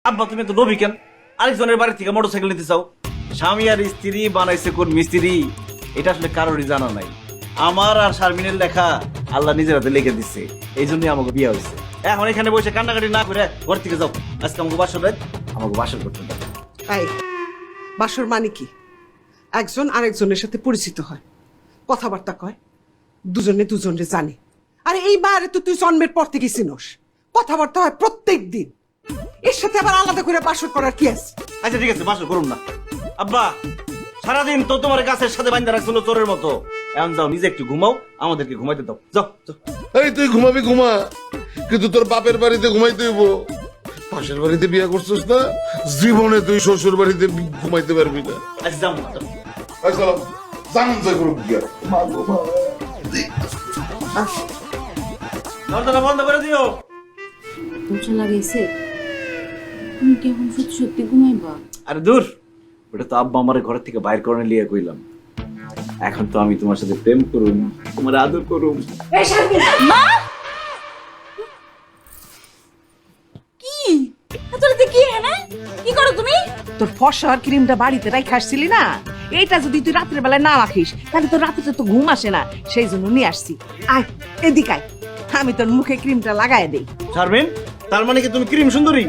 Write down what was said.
আব্বা তুমি তো লোভী কেন? আরেকজনের বাড়ি থেকে মোটরসাইকেল নিতে চাও? স্বামী আর স্ত্রী বানাইছে কোন মিস্ত্রি, এটা আসলে কারোরই জানা নাই। আমার আর শারমিনের লেখা আল্লাহ নিজের হাতে লিখে দিচ্ছে, এই জন্যই আমাকে বিয়ে হয়েছে। এখন এখানে বসে কান্নাকাটি না করে ঘর থেকে যাও। আজকে আমাকে বাসর রাত, আমাকে বাসর করতে দাও। এই বাসর মানে কি? একজন আরেকজনের সাথে পরিচিত হয়, কথাবার্তা কয়, দুজনে দুজনে জানে। আরে এই মারে তো তুই জন্মের পর থেকে চিনোস, কথাবার্তা হয় প্রত্যেক দিন। এর সাথে আবার আলাদা করে বাসর করার কি আছে? আচ্ছা ঠিক আছে, বাসর করুন না। আব্বা সারাদিন তো তোমার গাছের সাথে বান্ধা রাখছিল চোরের মতো। এখন যাও, নিজে একটু ঘুমাও, আমাদেরকে ঘুমাইতে দাও। যাও যাও। এই তুই ঘুমাবি ঘুমা, কিন্তু তোর বাপের বাড়িতে ঘুমাইতে হইব। পাশের বাড়িতে বিয়ে করছিস না, জীবনে তুই শ্বশুর বাড়িতে ঘুমাইতে পারবি না। আচ্ছা যাও যাও। আসসালাম, জানান যাই করুক গিয়া। দরজাটা বন্ধ করে দিও। দরজা লাগাইছে? তুমি কি এখন সত্যি সত্যি ঘুমাইবা? আরে দূর, ওটা তো আব্বা আমার ঘর থেকে বাইর করে নিয়ে কইলাম। এখন তো আমি তোমার সাথে প্রেম করুম, তোমার আদর করুম। মা কি এতরাতে কি হ্যাঁ? কি করো তুমি? তোর ফসর ক্রিমটা বাড়িতে রাখে আসছিলি না, এইটা যদি তুই রাত্রের বেলায় না রাখিস তাহলে তোর রাতে তো ঘুম আসে না, সেই জন্য নিয়ে আসছি। আয় এদিক আয়, আমি তোর মুখে ক্রিমটা লাগাই দেই। শারমিন, তার মানে কি তুমি ক্রিম সুন্দরী?